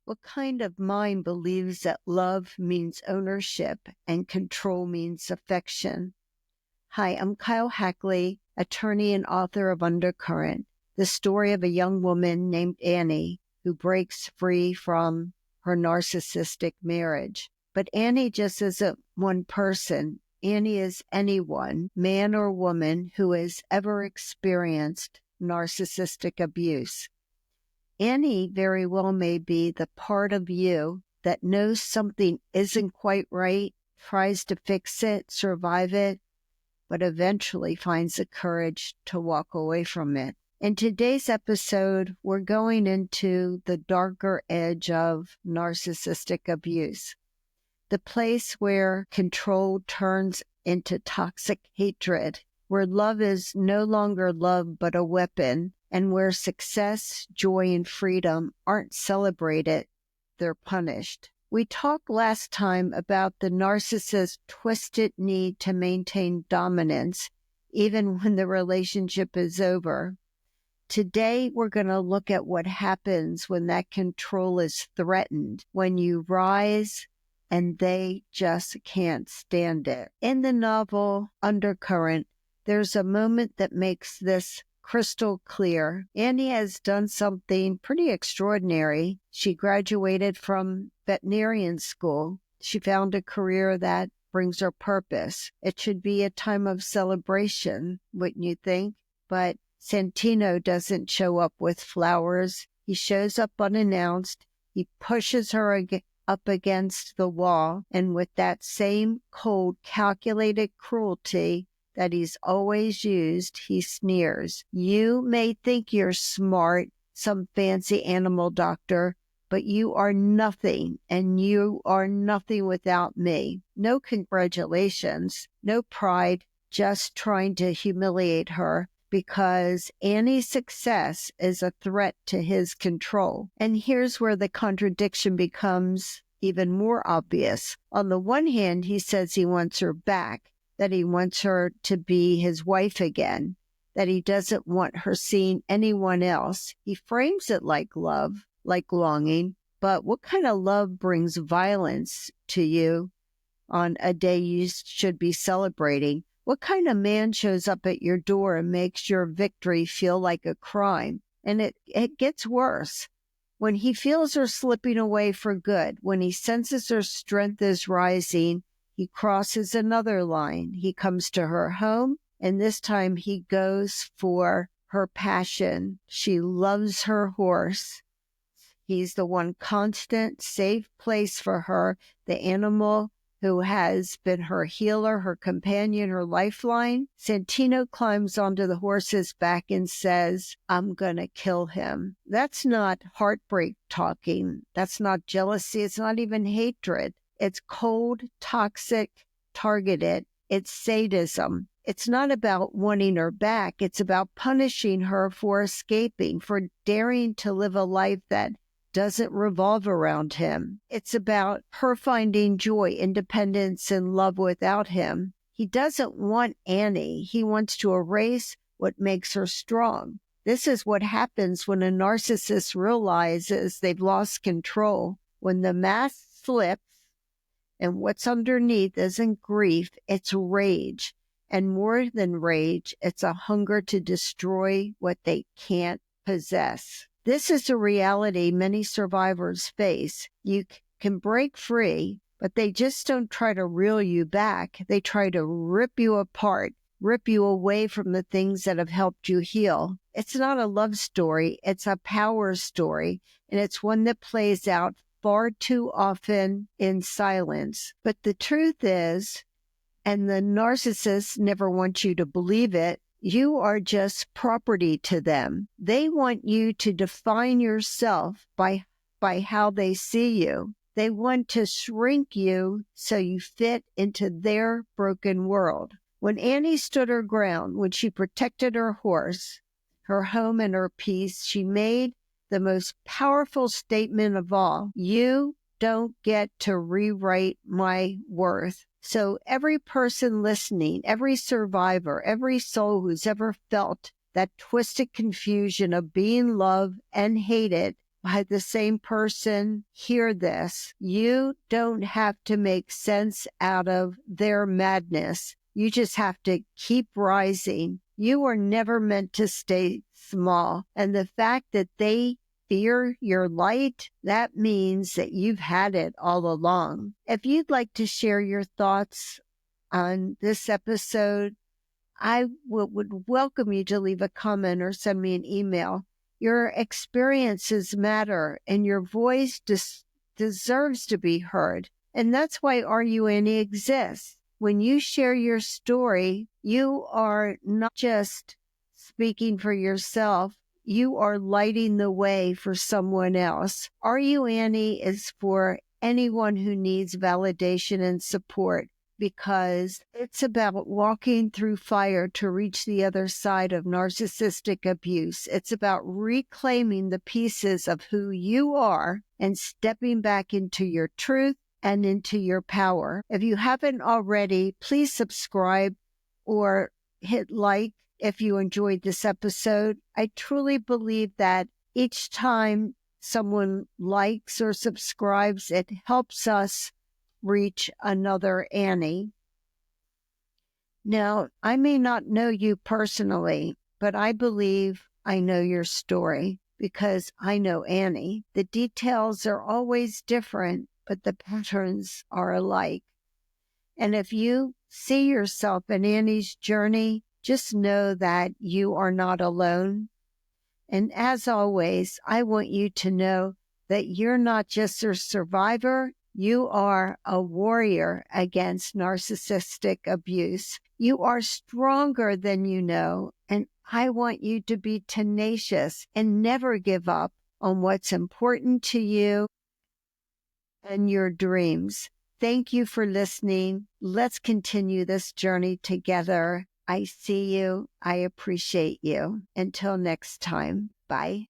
What kind of mind believes that love means ownership and control means affection? Hi, I'm Kyle Hackley, attorney and author of Undercurrent, the story of a young woman named Annie who breaks free from her narcissistic marriage. But Annie just isn't one person. Annie is anyone, man or woman, who has ever experienced narcissistic abuse. Annie very well may be the part of you that knows something isn't quite right, tries to fix it, survive it, but eventually finds the courage to walk away from it. In today's episode, we're going into the darker edge of narcissistic abuse, the place where control turns into toxic hatred, where love is no longer love but a weapon, and where success, joy, and freedom aren't celebrated, they're punished. We talked last time about the narcissist's twisted need to maintain dominance, even when the relationship is over. Today, we're going to look at what happens when that control is threatened, when you rise and they just can't stand it. In the novel Undercurrent, there's a moment that makes this crystal clear. Annie has done something pretty extraordinary. She graduated from veterinarian school. She found a career that brings her purpose. It should be a time of celebration, wouldn't you think? But Santino doesn't show up with flowers. He shows up unannounced. He pushes her up against the wall, and with that same cold, calculated cruelty that he's always used, he sneers. You may think you're smart, some fancy animal doctor, but you are nothing, and you are nothing without me. No congratulations, no pride, just trying to humiliate her because Annie's success is a threat to his control. And here's where the contradiction becomes even more obvious. On the one hand, he says he wants her back, that he wants her to be his wife again, that he doesn't want her seeing anyone else. He frames it like love, like longing. But what kind of love brings violence to you on a day you should be celebrating? What kind of man shows up at your door and makes your victory feel like a crime? And it gets worse. When he feels her slipping away for good, when he senses her strength is rising, he crosses another line. He comes to her home, and this time he goes for her passion. She loves her horse. He's the one constant, safe place for her, the animal who has been her healer, her companion, her lifeline. Santino climbs onto the horse's back and says, I'm going to kill him. That's not heartbreak talking. That's not jealousy. It's not even hatred. It's cold, toxic, targeted. It's sadism. It's not about wanting her back. It's about punishing her for escaping, for daring to live a life that doesn't revolve around him. It's about her finding joy, independence, and love without him. He doesn't want Annie. He wants to erase what makes her strong. This is what happens when a narcissist realizes they've lost control. When the mask slips and what's underneath isn't grief, it's rage. And more than rage, it's a hunger to destroy what they can't possess. This is a reality many survivors face. You can break free, but they just don't try to reel you back. They try to rip you apart, rip you away from the things that have helped you heal. It's not a love story. It's a power story, and it's one that plays out far too often in silence. But the truth is, and the narcissist never wants you to believe it, you are just property to them. They want you to define yourself by how they see you. They want to shrink you so you fit into their broken world. When Annie stood her ground, when she protected her horse, her home, and her peace, she made the most powerful statement of all. You don't get to rewrite my worth. So every person listening, every survivor, every soul who's ever felt that twisted confusion of being loved and hated by the same person hear this. You don't have to make sense out of their madness. You just have to keep rising. You are never meant to stay small. And the fact that they fear your light, that means that you've had it all along. If you'd like to share your thoughts on this episode, I would welcome you to leave a comment or send me an email. Your experiences matter, and your voice deserves to be heard. And that's why Are You Annie exists. When you share your story, you are not just speaking for yourself, you are lighting the way for someone else. Are You Annie is for anyone who needs validation and support, because it's about walking through fire to reach the other side of narcissistic abuse. It's about reclaiming the pieces of who you are and stepping back into your truth and into your power. If you haven't already, please subscribe or hit like if you enjoyed this episode. I truly believe that each time someone likes or subscribes, it helps us reach another Annie. Now, I may not know you personally, but I believe I know your story because I know Annie. The details are always different, but the patterns are alike. And if you see yourself in Annie's journey, just know that you are not alone. And as always, I want you to know that you're not just a survivor, you are a warrior against narcissistic abuse. You are stronger than you know, and I want you to be tenacious and never give up on what's important to you and your dreams. Thank you for listening. Let's continue this journey together. I see you. I appreciate you. Until next time. Bye.